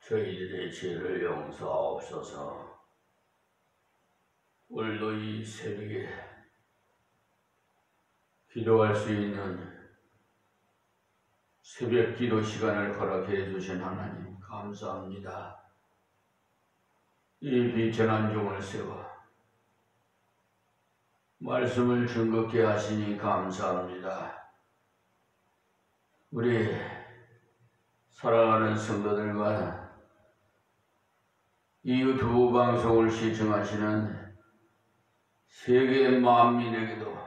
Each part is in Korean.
저희들의 죄를 용서하옵소서. 오늘도 이 새벽에 기도할 수 있는 새벽 기도 시간을 허락해 주신 하나님 감사합니다. 이 비천한 종을 세워 말씀을 즐겁게 하시니 감사합니다. 우리 사랑하는 성도들과 이 유튜브 방송을 시청하시는 세계 만민에게도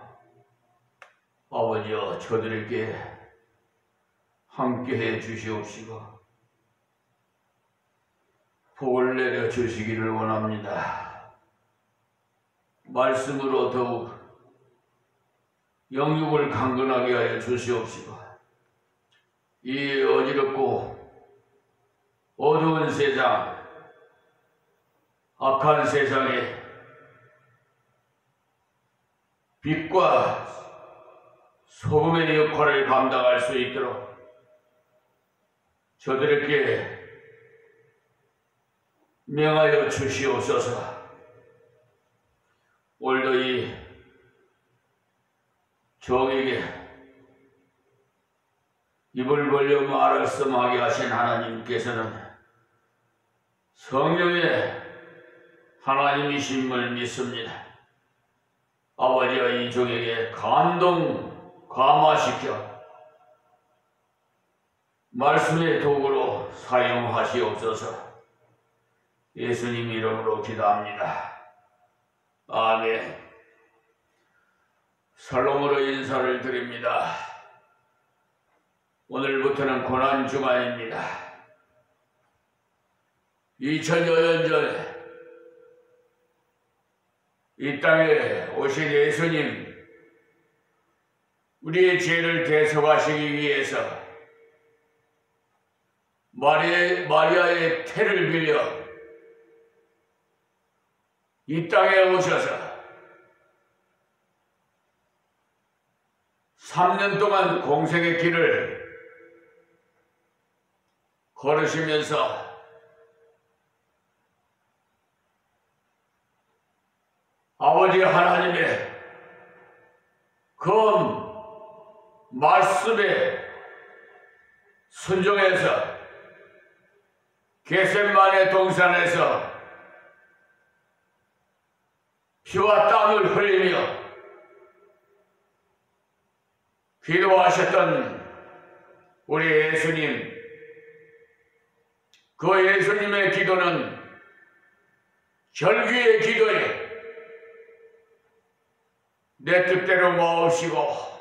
아버지여 저들에게 함께해 주시옵시고 복을 내려 주시기를 원합니다. 말씀으로 더욱 영육을 강건하게 하여 주시옵시고 이 어지럽고 어두운 세상, 악한 세상에 빛과 소금의 역할을 감당할 수 있도록 저들에게 명하여 주시옵소서. 오늘도 이 종에게 입을 벌려 말씀하게 하신 하나님께서는 성령의 하나님이심을 믿습니다. 아버지와 이 종에게 감동, 감화시켜 말씀의 도구로 사용하시옵소서. 예수님 이름으로 기도합니다. 아멘. 살롬으로 인사를 드립니다. 오늘부터는 고난주간입니다. 2000여 년 전에 이 땅에 오신 예수님, 우리의 죄를 대속하시기 위해서 마리아의 태를 빌려 이 땅에 오셔서 3년 동안 공생의 길을 걸으시면서 아버지 하나님의 그 말씀에 순종해서 겟세마네 동산에서 피와 땀을 흘리며 기도하셨던 우리 예수님, 그 예수님의 기도는 절규의 기도에 내 뜻대로 마옵시고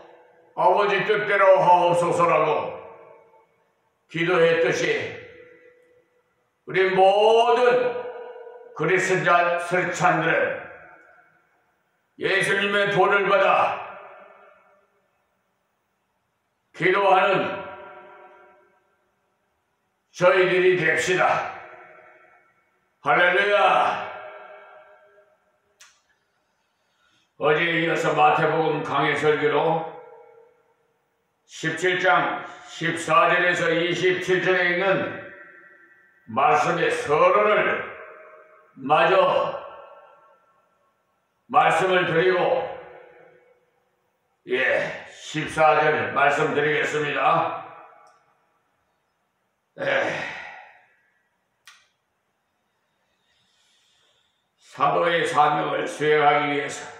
아버지 뜻대로 하옵소서라고 기도했듯이 우리 모든 그리스도인들은 예수님의 도를 받아 기도하는 저희들이 됩시다. 할렐루야. 어제에 이어서 마태복음 강해 설교로 17장 14절에서 27절에 있는 말씀의 서론을 마저 말씀을 드리고 14절 말씀드리겠습니다. 사도의 사명을 수행하기 위해서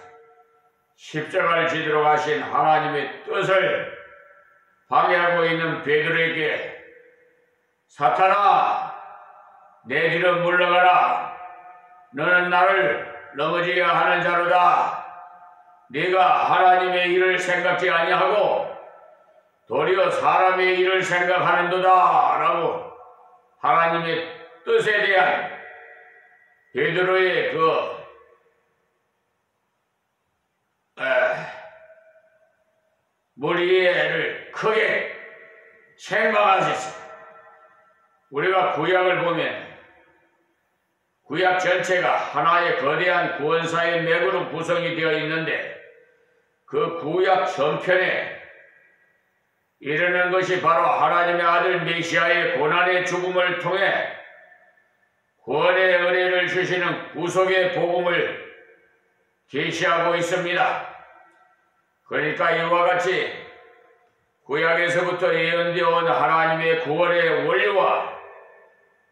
십자가를 지도록 하신 하나님의 뜻을 방해하고 있는 베드로에게 사탄아 내 뒤로 물러가라. 너는 나를 넘어지게 하는 자로다. 네가 하나님의 일을 생각지 아니하고 도리어 사람의 일을 생각하는도다 라고 하나님의 뜻에 대한 베드로의 머리를 크게 책망하셨어요. 우리가 구약을 보면 구약 전체가 하나의 거대한 구원사의 맥으로 구성이 되어 있는데 그 구약 전편에 이르는 것이 바로 하나님의 아들 메시아의 고난의 죽음을 통해 구원의 은혜를 주시는 구속의 복음을 계시하고 있습니다. 그러니까 이와 같이 구약에서부터 예언되어 온 하나님의 구원의 원리와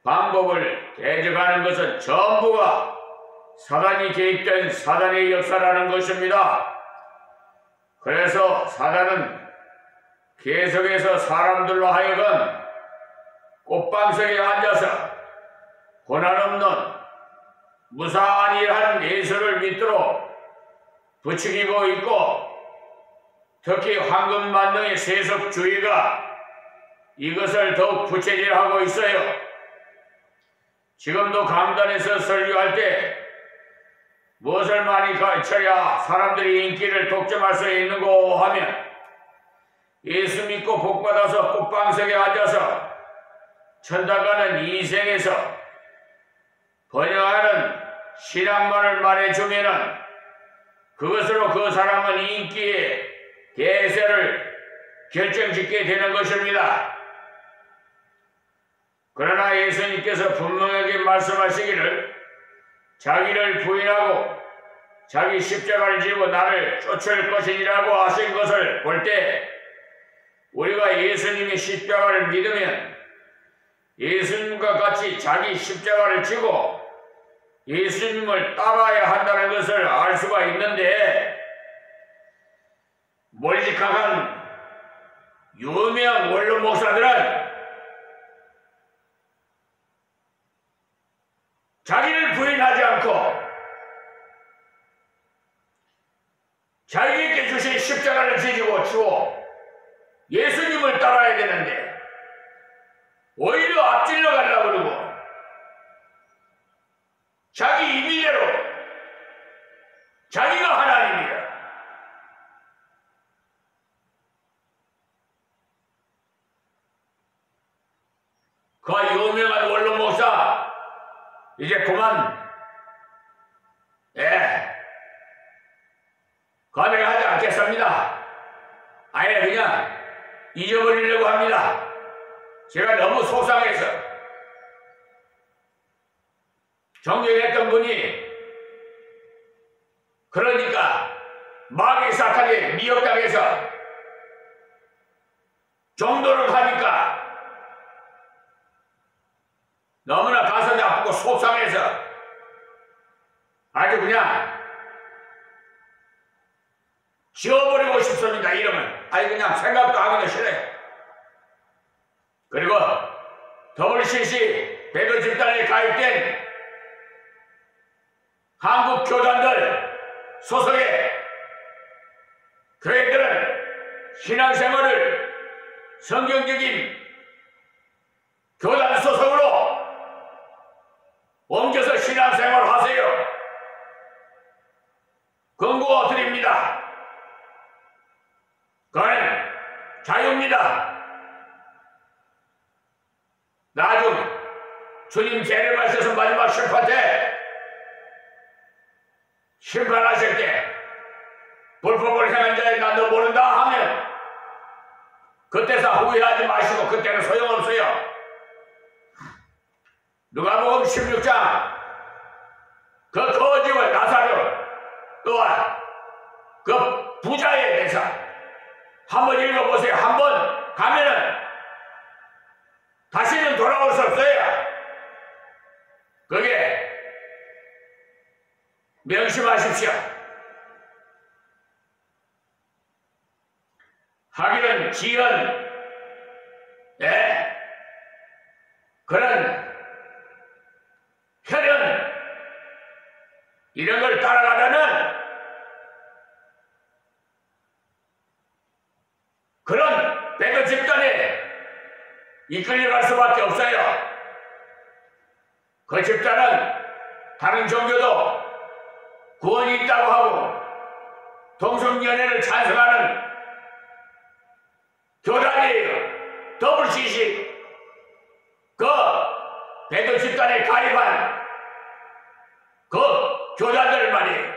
방법을 대적하는 것은 전부가 사단이 개입된 사단의 역사라는 것입니다. 그래서 사단은 계속해서 사람들로 하여금 꽃방석에 앉아서 고난 없는 무사한 일한 예수를 믿도록 부추기고 있고, 특히 황금만능의 세속주의가 이것을 더욱 부채질하고 있어요. 지금도 강단에서 설교할 때 무엇을 많이 가르쳐야 사람들이 인기를 독점할 수 있는고 하면, 예수 믿고 복받아서 꽃방석에 앉아서 천당 가는 인생에서 번영하는 신앙만을 말해주면은 그것으로 그 사람은 인기의 대세를 결정짓게 되는 것입니다. 그러나 예수님께서 분명하게 말씀하시기를 자기를 부인하고 자기 십자가를 지고 나를 쫓을 것이라고 하신 것을 볼 때, 우리가 예수님의 십자가를 믿으면 예수님과 같이 자기 십자가를 지고 예수님을 따라야 한다는 것을 알 수가 있는데, 몰직한 유명 원로 목사들은 자기를 부인하지 않고 자기에게 주신 십자가를 지지고 주고 예수님을 따라야 되는데 오히려 앞질러 가려고 그러고 자기 임의대로 자기가 하나님이야. 그 유명한 원로 목사 이제 그만 감행하지 않겠습니다. 아예 그냥 잊어버리려고 합니다. 제가 너무 속상해서. 존경했던 분이 그러니까 마귀 사탄에 미혹당해서 종도를 하니까 너무나 가슴이 아프고 속상해서 아주 그냥 지워버리고 싶습니다. 이름은 아니 그냥 생각도 하기도 싫어요. 그리고 WCC 배도 집단에 가입된 한국 교단들 소속의 교회들은 신앙생활을 성경적인 교단 소속으로 옮겨서 신앙생활을 하세요. 권고 드립니다. 그거는 자유입니다. 나중 주님 재림하셔서 마지막 심판 때 심판하실 때 불법을 행한 자에 나 너 모른다 하면 그때서 후회하지 마시고 그때는 소용없어요. 누가복음 16장 그 거지와 나사로 또한 그 부자의 대사 한번 읽어보세요. 한번 가면은 다시는 돌아올 수 없어요. 그게 명심하십시오. 하기는 지은 그런 혈연 이런 걸 따라가려는 그런 배도 집단에 이끌려갈 수밖에 없어요. 그 집단은 다른 종교도 구원이 있다고 하고 동성연애를 찬성하는 교단이에요. WCC 그 배도 집단에 가입한 그 교단들 말이에요.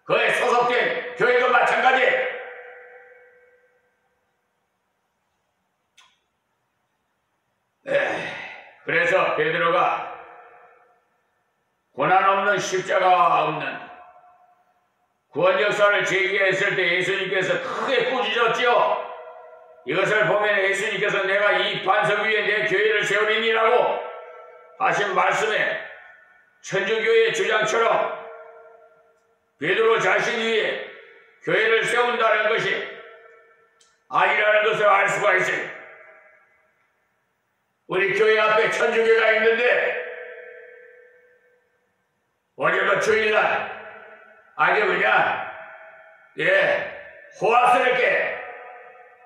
그에 소속된 교회도 마찬가지예요. 베드로가 고난 없는 십자가 없는 구원 역사를 제기했을 때 예수님께서 크게 꾸짖었지요. 이것을 보면 예수님께서 내가 이 반석 위에 내 교회를 세우리니라고 하신 말씀에 천주교의 주장처럼 베드로 자신 위에 교회를 세운다는 것이 아니라는 것을 알 수가 있어요. 우리 교회 앞에 천주교가 있는데 어제도 주일날 아주 그냥 호화스럽게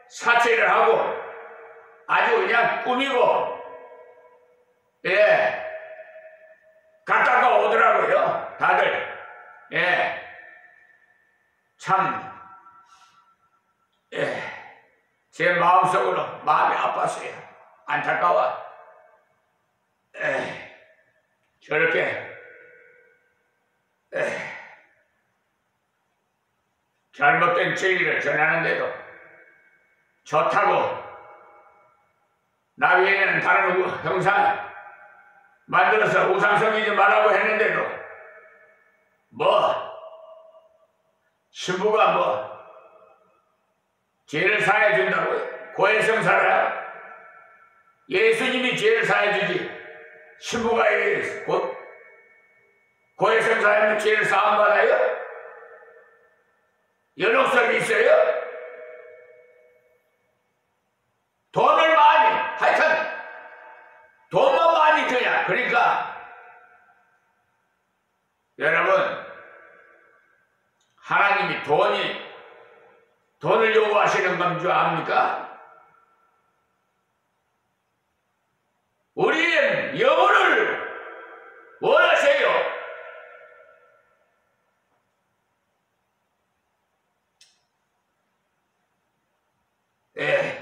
사체를 하고 아주 그냥 꾸미고 갔다가 오더라고요. 다들 참 제 마음속으로 마음이 아팠어요. 안타까워. 저렇게 잘못된 진리를 전하는데도 좋다고 나 위에는 다른 형상 만들어서 우상 섬기지 말라고 했는데도 신부가 죄를 사해 준다고요? 고해성사라. 예수님이 죄를 사해 주지 신부가 고해성사하면 죄를 사함 받아요? 연옥설이 있어요? 돈을 많이, 하여튼 돈만 많이 줘야. 그러니까 여러분, 하나님이 돈을 요구하시는 건 줄 압니까? 우리의 영혼을 원하세요.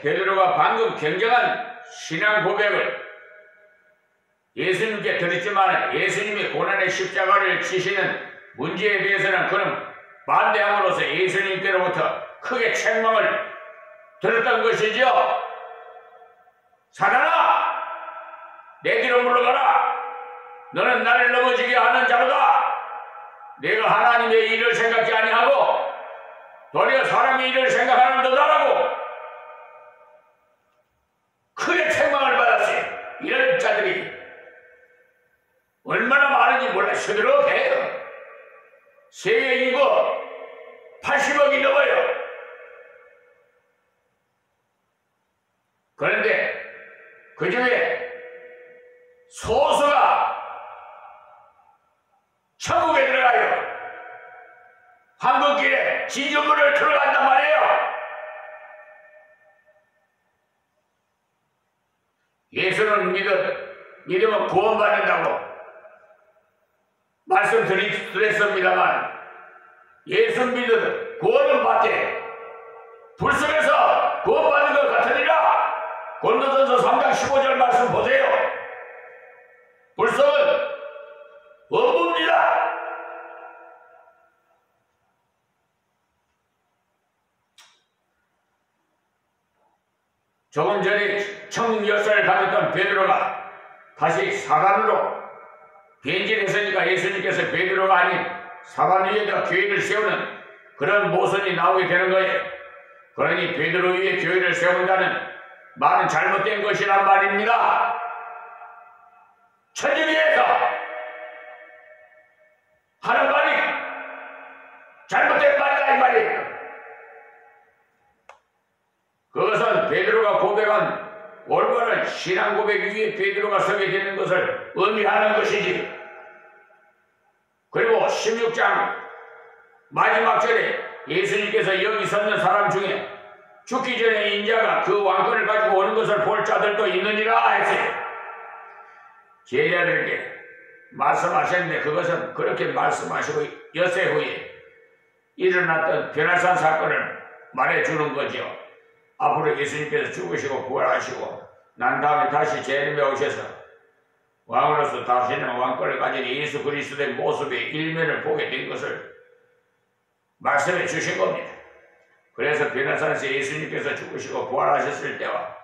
베드로가 방금 굉장한 신앙 고백을 예수님께 드렸지만 예수님이 고난의 십자가를 지시는 문제에 대해서는 그는 반대함으로써 예수님께로부터 크게 책망을 들었던 것이죠. 사단아, 내 뒤로 물러가라. 너는 나를 넘어지게 하는 자로다. 내가 하나님의 일을 생각지 아니하고 도리어 사람의 일을 생각하는 너다라고 크게 책망을 받았어요. 이런 자들이 얼마나 많은지 몰라. 시들어해요. 세계 인구 80억이 넘어요. 그런데 그 중에 소수가 천국에 들어가요. 황금길에 진주문을 들어간단 말이에요. 예수는 믿으면 구원받는다고 말씀드렸습니다만 예수 믿으면 구원은 받되 불속에서 구원받는 것 같으니라. 고린도전서 3장 15절 말씀 보세요. 불속은 원부입니다. 조금 전에 천국 열쇠를 가졌던 베드로가 다시 사단으로 변질했으니까 예수님께서 베드로가 아닌 사단 위에다 교회를 세우는 그런 모습이 나오게 되는 거예요. 그러니 베드로 위에 교회를 세운다는 말은 잘못된 것이란 말입니다. 천주교에서 하는 말이 잘못된 말이다 이 말이에요. 그것은 베드로가 고백한 올바른 신앙 고백 위에 베드로가 서게 되는 것을 의미하는 것이지. 그리고 16장 마지막 절에 예수님께서 여기 섰는 사람 중에 죽기 전에 인자가 그 왕권을 가지고 오는 것을 볼 자들도 있느니라 했어요. 제자들에게 말씀하셨는데 그것은 그렇게 말씀하시고 엿새 후에 일어났던 변화산 사건을 말해주는 거죠. 앞으로 예수님께서 죽으시고 부활하시고 난 다음에 다시 재림에 오셔서 왕으로서 다시는 왕권을 가진 예수 그리스도의 모습의 일면을 보게 된 것을 말씀해 주신 겁니다. 그래서 변화산에서 예수님께서 죽으시고 부활하셨을 때와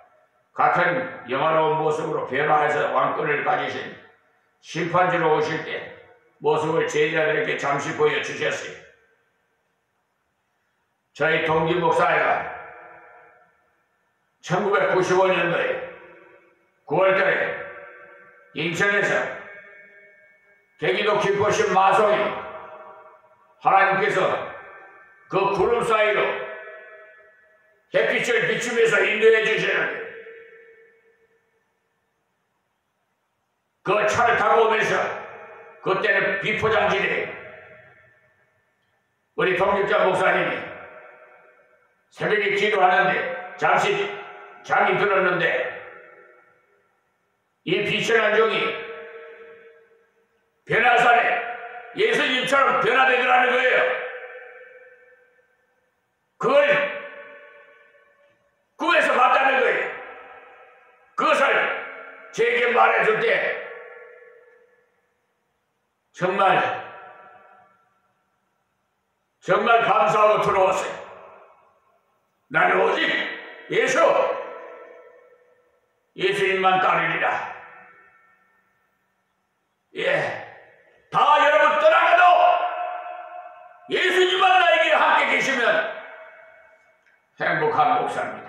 같은 영화로운 모습으로 변화해서 왕권을 가지신 심판주로 오실 때 모습을 제자들에게 잠시 보여주셨어요. 저희 동기 목사가 1995년도에 9월달에 인천에서 경기도 김포시 마성에 하나님께서 그 구름 사이로 햇빛을 비추면서 인도해 주시는데 그 차를 타고 오면서 그때는 비포장지대 우리 동립자 목사님이 새벽에 기도하는데 잠시 잠이 들었는데 이 비천한 종이 변화산에 예수님처럼 변화되더라는 거예요. 그걸 꿈에서 봤다는 거예요. 그것을 제게 말해줄 때 정말 감사하고 들어왔어요. 나는 오직 예수님만 따르리라. 다 여러분 떠나가도 예수님만 나에게 함께 계시면 행복한 목사입니다.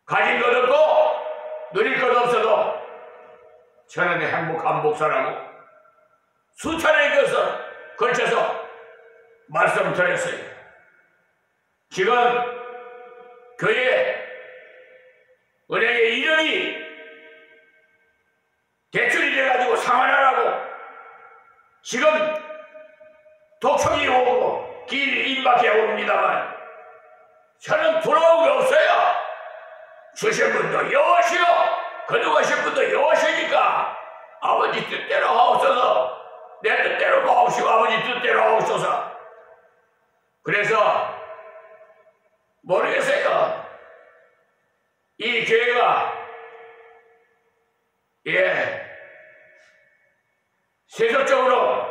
가진 것 없고 누릴 것 없어도 저는 행복한 목사라고 수차례에 걸쳐서 말씀드렸어요. 지금 교회 은행의 이름이 대출이 돼가지고 상환하라고 지금 도청이 오고 길 임박해 옵니다만 저는 부러운 게 없어요. 주신 분도 여호와시고 거두가신 분도 여호와시니까 아버지 뜻대로 하옵소서. 내 뜻대로 하옵시고 아버지 뜻대로 하옵소서. 그래서 모르겠어요. 이 교회가 세속적으로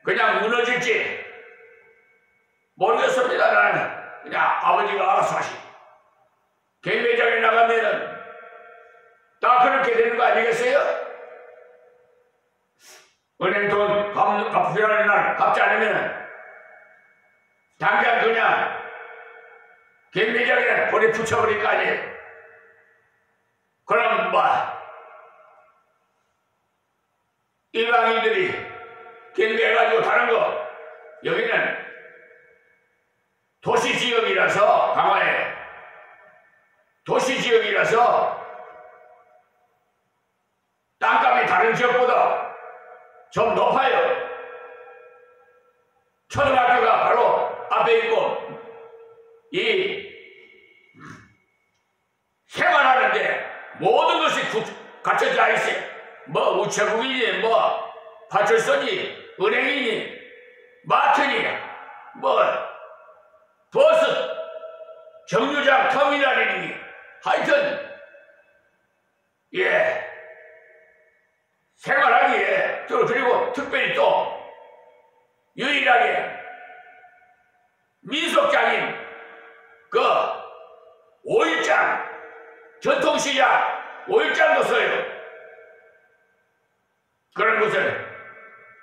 그냥 무너질지 모르겠습니다. 나는 그냥 아버지가 알아서 하시. 경매장에 나가면은 다 그렇게 되는 거 아니겠어요? 은행 돈 갚으라는 날 갚지 않으면 당장 그냥 경매장에 볼에 붙여버릴 거 아니에요. 그럼 일반인들이 경매해가지고 다른 거 여기는 도시지역이라서 강화에 도시지역이라서 땅값이 다른 지역보다 좀 높아요. 초등학교가 바로 앞에 있고 이 생활하는데 모든 것이 갖춰져 있어요. 우체국이니 파출소니 은행이니 마트니 버스 정류장 터미널이니 하여튼 생활하기에 그리고 특별히 또 유일하게 민속장인 그 5일장 전통시장 5일장도 써요. 그런 것을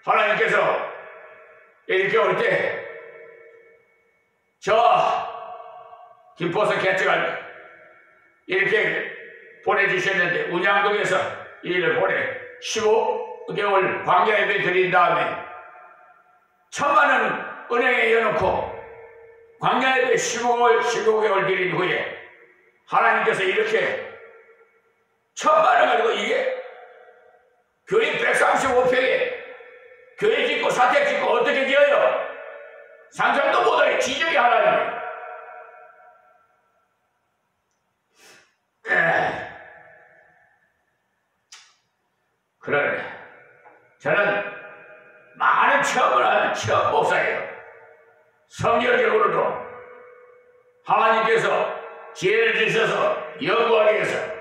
하나님께서 이렇게 올 때 저 김포서 개척할 이렇게 보내주셨는데 운양동에서 일을 보내 15개월 광야 예배 드린 다음에 1,000만 원 은행에 넣어놓고 광야 예배 15개월 드린 후에 하나님께서 이렇게 1,000만 원 가지고 이게 교회 135평에 교회 짓고 사택 짓고 어떻게 지어요? 상상도 못하게 지적이 하나님. 그러네. 저는 많은 체험을 하는 체험 목사예요. 성경적으로도 하나님께서 지혜를 주셔서 연구하기 위해서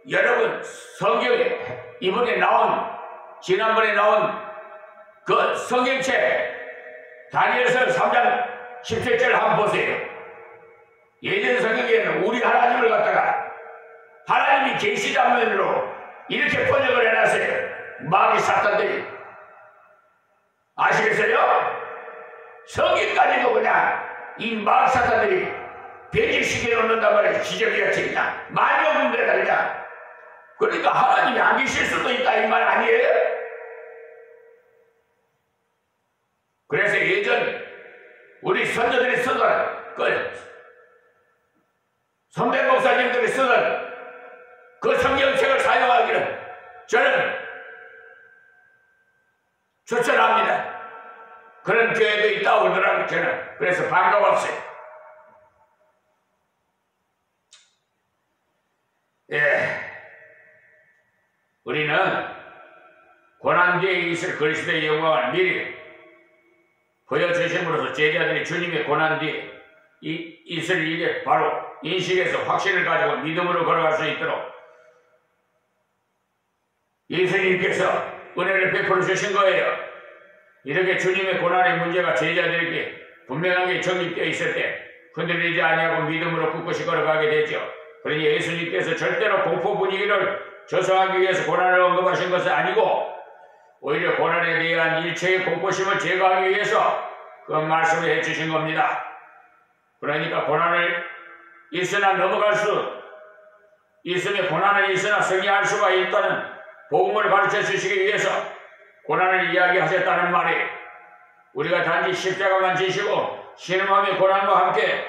여러분 성경에 지난번에 나온 그 성경책 다니엘서 3장 10절을 한번 보세요. 예전 성경에는 우리 하나님을 갖다가 하나님이 계시다면으로 이렇게 번역을 해놨어요. 마귀 사탄들이. 아시겠어요? 성경까지도 그냥 이 마귀 사탄들이 배제시켜 놓는단 말이에요. 기적이같이 그냥 만용군대다 그냥. 그러니까 하나님이 안 계실 수도 있다 이 말 아니에요? 그래서 예전 우리 선조들이 쓰던 선배 목사님들이 쓰던 그 성경책을 사용하기를 저는 추천합니다. 그런 교회도 있다고 그러더라고요. 저는 그래서 반가웠어요. 예, 우리는 고난 뒤에 있을 그리스도의 영광을 미리 보여주심으로써 제자들이 주님의 고난 뒤에 있을 일에 바로 인식해서 확신을 가지고 믿음으로 걸어갈 수 있도록 예수님께서 은혜를 베풀어 주신 거예요. 이렇게 주님의 고난의 문제가 제자들에게 분명하게 정립되어 있을 때 흔들리지 아니하고 믿음으로 굳건히 걸어가게 되죠. 그러니 예수님께서 절대로 공포 분위기를 조성하기 위해서 고난을 언급하신 것은 아니고 오히려 고난에 대한 일체의 공포심을 제거하기 위해서 그 말씀을 해주신 겁니다. 그러니까 고난을 있으나 넘어갈 수 있으며 고난을 있으나 승리할 수가 있다는 복음을 가르쳐 주시기 위해서 고난을 이야기하셨다는 말이에요. 우리가 단지 십자가만 지시고 신음하며 고난과 함께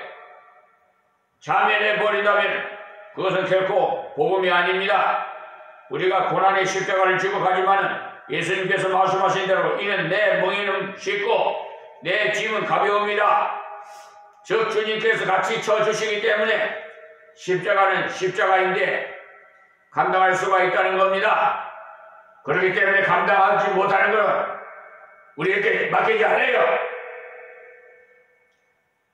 자멸해버린다면 그것은 결코 복음이 아닙니다. 우리가 고난의 십자가를 지고 가지만은 예수님께서 말씀하신 대로 이는 내 멍에는 쉽고 내 짐은 가벼웁니다. 즉 주님께서 같이 쳐주시기 때문에 십자가는 십자가인데 감당할 수가 있다는 겁니다. 그렇기 때문에 감당하지 못하는 건 우리에게 맡기지 않아요.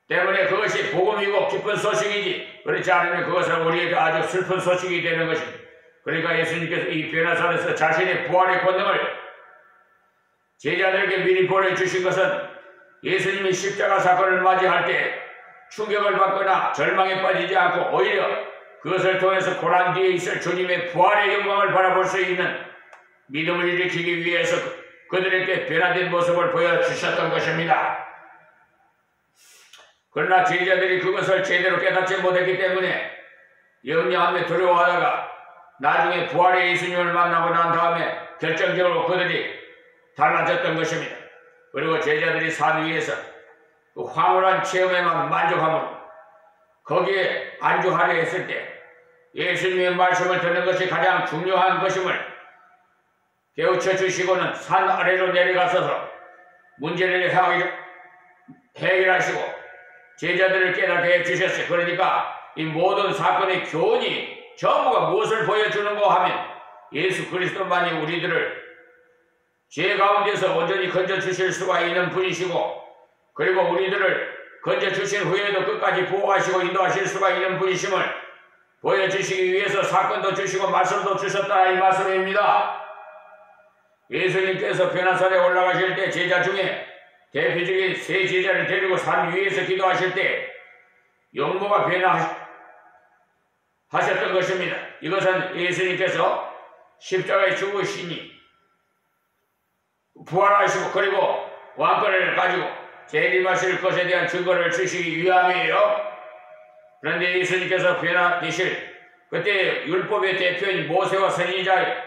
때문에 그것이 복음이고 기쁜 소식이지 그렇지 않으면 그것은 우리에게 아주 슬픈 소식이 되는 것입니다. 그러니까 예수님께서 이 변화산에서 자신의 부활의 권능을 제자들에게 미리 보내주신 것은 예수님이 십자가 사건을 맞이할 때 충격을 받거나 절망에 빠지지 않고 오히려 그것을 통해서 고난 뒤에 있을 주님의 부활의 영광을 바라볼 수 있는 믿음을 일으키기 위해서 그들에게 변화된 모습을 보여주셨던 것입니다. 그러나 제자들이 그것을 제대로 깨닫지 못했기 때문에 염려하며 두려워하다가 나중에 부활의 예수님을 만나고 난 다음에 결정적으로 그들이 달라졌던 것입니다. 그리고 제자들이 산 위에서 그 황홀한 체험에만 만족함으로 거기에 안주하려 했을 때 예수님의 말씀을 듣는 것이 가장 중요한 것임을 깨우쳐 주시고는 산 아래로 내려가셔서 문제를 해결하시고 제자들을 깨닫게 해주셨어요. 그러니까 이 모든 사건의 교훈이 전부가 무엇을 보여주는가 하면 예수 그리스도만이 우리들을 죄 가운데서 온전히 건져주실 수가 있는 분이시고 그리고 우리들을 건져주신 후에도 끝까지 보호하시고 인도하실 수가 있는 분이심을 보여주시기 위해서 사건도 주시고 말씀도 주셨다 이 말씀입니다. 예수님께서 변화산에 올라가실 때 제자 중에 대표적인 세 제자를 데리고 산 위에서 기도하실 때 영모가 변화하셨던 것입니다. 이것은 예수님께서 십자가에 죽으시니 부활하시고 그리고 왕권을 가지고 재림하실 것에 대한 증거를 주시기 위함이에요. 그런데 예수님께서 변화되실 그때 율법의 대표인 모세와 선지자의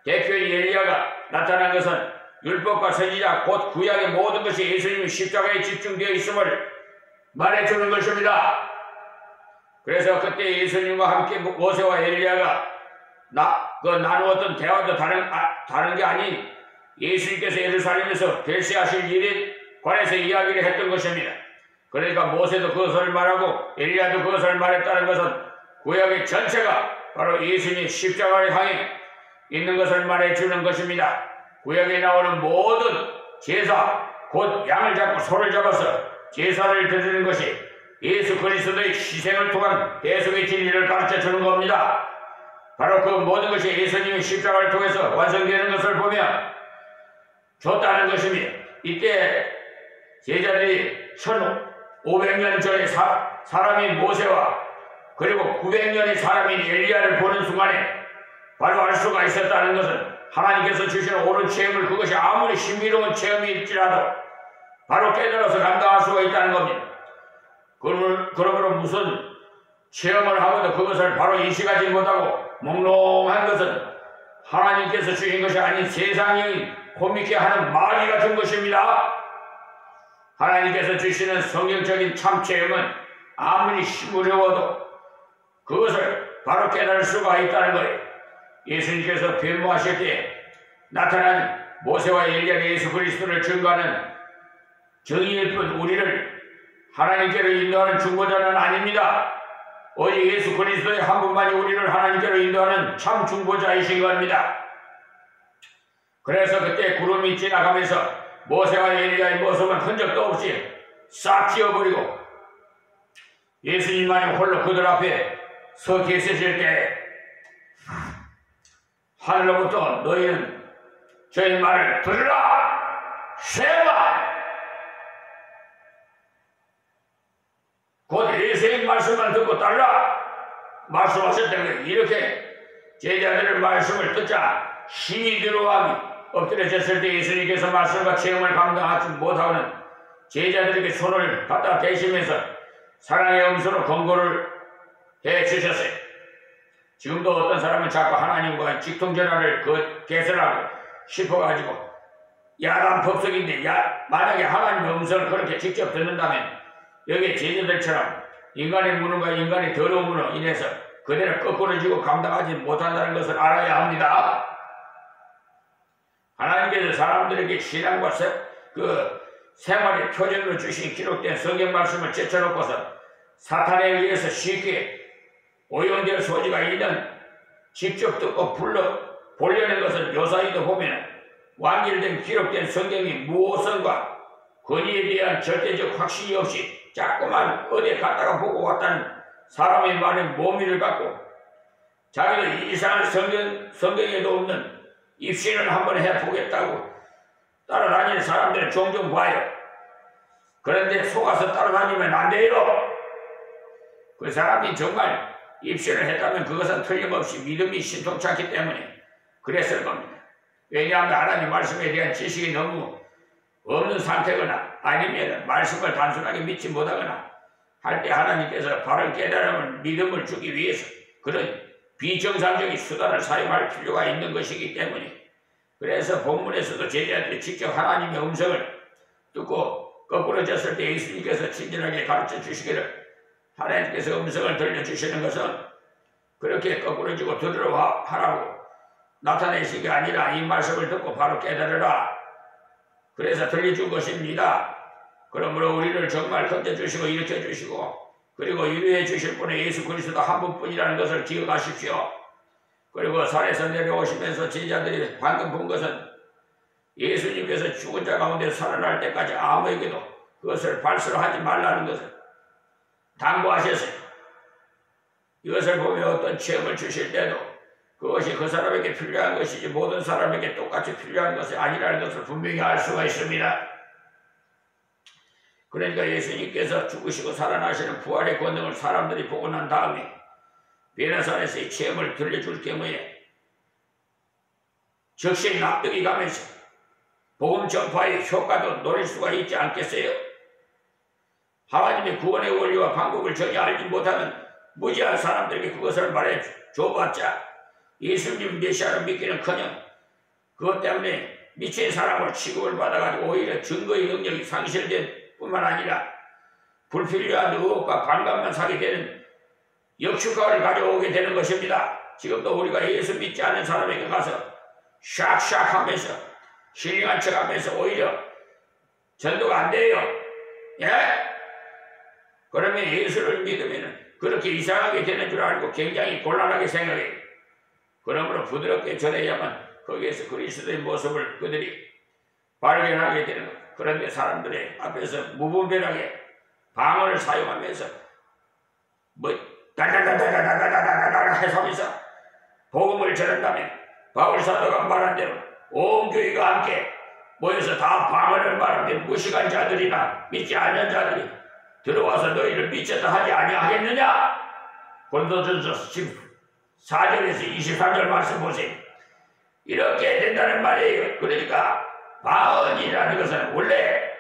대표인 엘리야가 나타난 것은 율법과 선지자 곧 구약의 모든 것이 예수님의 십자가에 집중되어 있음을 말해주는 것입니다. 그래서 그때 예수님과 함께 모세와 엘리야가 나누었던 대화도 다른 게 아닌 예수님께서 예루살렘에서 별세하실 일에 관해서 이야기를 했던 것입니다. 그러니까 모세도 그것을 말하고 엘리야도 그것을 말했다는 것은 구약의 전체가 바로 예수님의 십자가를 향해 있는 것을 말해주는 것입니다. 구약에 나오는 모든 제사, 곧 양을 잡고 소를 잡아서 제사를 드리는 것이 예수 그리스도의 희생을 통한 대속의 진리를 가르쳐주는 겁니다. 바로 그 모든 것이 예수님의 십자가를 통해서 완성되는 것을 보면 좋다는 것입니다. 이때 제자들이 500년 전에 사람인 모세와 그리고 900년의 사람인 엘리야를 보는 순간에 바로 알 수가 있었다는 것은 하나님께서 주시는 옳은 체험을 그것이 아무리 신비로운 체험일지라도 바로 깨달아서 감당할 수가 있다는 겁니다. 그러므로 무슨 체험을 하고도 그것을 바로 인식하지 못하고 몽롱한 것은 하나님께서 주신 것이 아닌 세상이 호미케 하는 마귀 같은 것입니다. 하나님께서 주시는 성경적인 참 체험은 아무리 시무려워도 그것을 바로 깨달을 수가 있다는 거예요. 예수님께서 변모하실 때 나타난 모세와 엘리야 예수 그리스도를 증거하는 정의일 뿐 우리를 하나님께로 인도하는 중보자는 아닙니다. 오직 예수 그리스도의 한 분만이 우리를 하나님께로 인도하는 참 중보자이신 겁니다. 그래서 그때 구름이 지나가면서 모세와 엘리야의 모습은 흔적도 없이 싹 지워버리고 예수님만이 홀로 그들 앞에 서 계셨을 때 하늘로부터 너희는 저희 말을 들으라! 쉐마! 곧 예수의 말씀만 듣고 따르라! 말씀하셨다는 거예요. 이렇게 제자들의 말씀을 듣자 힘이 들어와미 엎드려졌을 때 예수님께서 말씀과 체험을 감당하지 못하고는 제자들에게 손을 갖다 대시면서 사랑의 음소로 권고를 해주셨어요. 지금도 어떤 사람은 자꾸 하나님과 직통전환을 개설하고 싶어가지고 야단 법석인데 만약에 하나님의 음성을 그렇게 직접 듣는다면 여기 제자들처럼 인간의 무능과 인간의 더러움으로 인해서 그대로 거꾸러지고 감당하지 못한다는 것을 알아야 합니다. 하나님께서 사람들에게 신앙과 생활의 표준으로 주신 기록된 성경 말씀을 제쳐놓고서 사탄에 의해서 쉽게 오용될 소지가 있는 직접 듣고 보려는 것을 요사이도 보면 완결된 기록된 성경이 무오성과 권위에 대한 절대적 확신이 없이 자꾸만 어디에 갔다가 보고 왔다는 사람의 말에 모미를 갖고 자기도 이상한 성경에도 없는 입신을 한번 해보겠다고 따라다니는 사람들은 종종 봐요. 그런데 속아서 따라다니면 안 돼요. 그 사람이 정말 입신을 했다면 그것은 틀림없이 믿음이 신통치 않기 때문에 그랬을 겁니다. 왜냐하면 하나님 말씀에 대한 지식이 너무 없는 상태거나 아니면 말씀을 단순하게 믿지 못하거나 할 때 하나님께서 바른 깨달음을 믿음을 주기 위해서 그런 비정상적인 수단을 사용할 필요가 있는 것이기 때문에 그래서 본문에서도 제자들이 직접 하나님의 음성을 듣고 거꾸러졌을 때 예수님께서 친절하게 가르쳐 주시기를 하나님께서 음성을 들려주시는 것은 그렇게 거꾸러지고 들으라 하라고 나타내신 게 아니라 이 말씀을 듣고 바로 깨달으라. 그래서 들려준 것입니다. 그러므로 우리를 정말 건져주시고 일으켜주시고 그리고 위로해 주실 분의 예수 그리스도 한 분뿐이라는 것을 기억하십시오. 그리고 산에서 내려오시면서 제자들이 방금 본 것은 예수님께서 죽은 자 가운데 살아날 때까지 아무에게도 그것을 발설하지 말라는 것을 당부하셨어요. 이것을 보며 어떤 체험을 주실 때도 그것이 그 사람에게 필요한 것이지 모든 사람에게 똑같이 필요한 것이 아니라는 것을 분명히 알 수가 있습니다. 그러니까 예수님께서 죽으시고 살아나시는 부활의 권능을 사람들이 보고 난 다음에 베네산에서의 체험을 들려줄 경우에 즉시 납득이 가면서 복음 전파의 효과도 노릴 수가 있지 않겠어요? 하나님의 구원의 원리와 방법을 전혀 알지 못하는 무지한 사람들에게 그것을 말해 줘봤자 예수님 메시아를 믿기는커녕 그것 때문에 미친 사람을 취급을 받아가지고 오히려 증거의 능력이 상실된 뿐만 아니라 불필요한 의혹과 반감만 사게 되는 역효과를 가져오게 되는 것입니다. 지금도 우리가 예수 믿지 않는 사람에게 가서 샥샥 하면서 힐링한 척 하면서 오히려 전도가 안 돼요. 예? 그러면 예수를 믿으면 그렇게 이상하게 되는 줄 알고 굉장히 곤란하게 생각해요. 그러므로 부드럽게 전해야만 거기에서 그리스도의 모습을 그들이 발견하게 되는 것. 그런데 사람들의 앞에서 무분별하게 방언을 사용하면서 다다다다다다다다다다 해서면서 복음을 전한다면 바울 사도가 말한 대로 온 교회가 함께 모여서 다 방언을 말하면 무식한 자들이나 믿지 않는 자들이 들어와서 너희를 미쳤다 하지 아니하겠느냐? 고린도전서 14절에서 23절 말씀 보세요. 이렇게 된다는 말이에요. 그러니까 방언이라는 것은 원래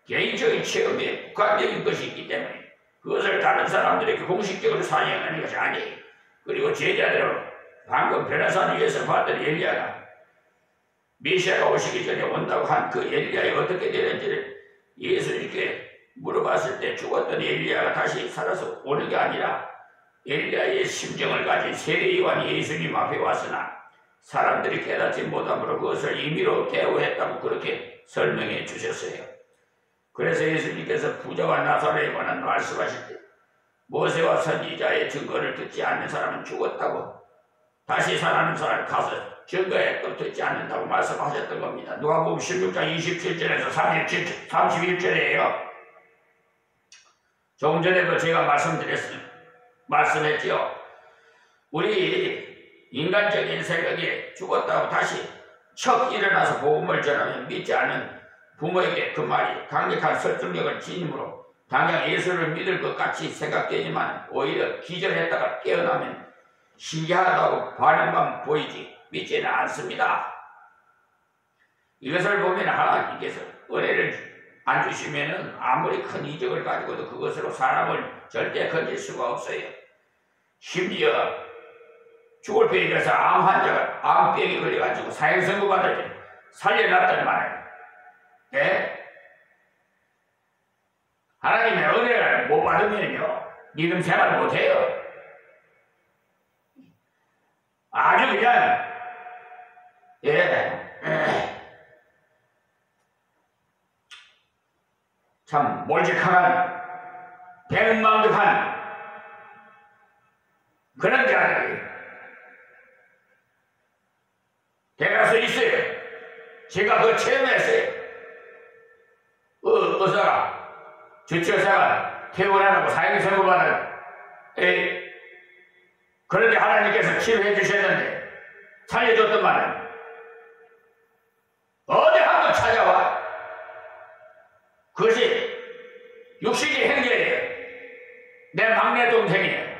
개인적인 체험에 국한적인 것이 있기 때문에 그것을 다른 사람들에게 공식적으로 사용하는 것이 아니에요. 그리고 제자들은 방금 변호사님에서 봤던 엘리야가 메시아가 오시기 전에 온다고 한 그 엘리야가 어떻게 되는지를 예수님께 물어봤을 때 죽었던 엘리야가 다시 살아서 오는 게 아니라 엘리야의 심정을 가진 세례 요한이 예수님 앞에 왔으나 사람들이 깨닫지 못함으로 그것을 임의로 대우했다고 그렇게 설명해 주셨어요. 그래서 예수님께서 부자와 나사로에 관한 말씀하실 때 모세와 선지자의 증거를 듣지 않는 사람은 죽었다고 다시 살아나는 사람을 가서 증거에 또 듣지 않는다고 말씀하셨던 겁니다. 누가복음 16장 27절에서 31절이에요. 조금 전에도 제가 말씀했지요. 우리 인간적인 생각에 죽었다고 다시 척 일어나서 복음을 전하면 믿지 않는 부모에게 그 말이 강력한 설득력을 지니므로 당장 예수를 믿을 것 같이 생각되지만 오히려 기절했다가 깨어나면 신기하다고 반응만 보이지 믿지는 않습니다. 이것을 보면 하나님께서 은혜를 안 주시면은 아무리 큰 이적을 가지고도 그것으로 사람을 절대 건질 수가 없어요. 심지어 죽을 병에 들어서 암 환자가 암병에 걸려가지고 사형선고 받을 때 살려놨단 말이에요. 예? 하나님의 은혜를 못 받으면요 믿음 생활 못해요. 아주 그냥 참 몰직한 백망득한 그런 자들이 대가서 있어요. 제가 그거 체험했어요. 의사가 주치의사가 퇴원하고 사형 선고받은 그런데 하나님께서 치료해 주셨는데 살려줬더만은 어디 한번 찾아와. 그것이 육신의 형제예요. 내 막내 동생이에요.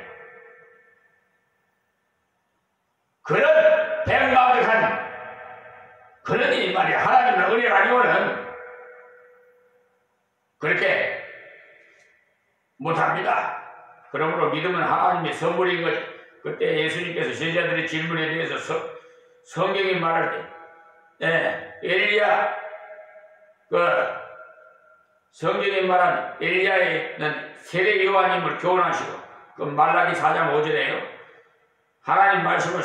그런 백마득한 그런 이 말이야. 하나님의 은혜 아니고는 그렇게 못합니다. 그러므로 믿음은 하나님의 선물인 거죠. 그때 예수님께서 제자들의 질문에 대해서 성경이 말할 때 엘리야 성경이 말하는 엘리야는 세례 요한임을 교훈하시고 그 말라기 4장 5절에요. 하나님 말씀을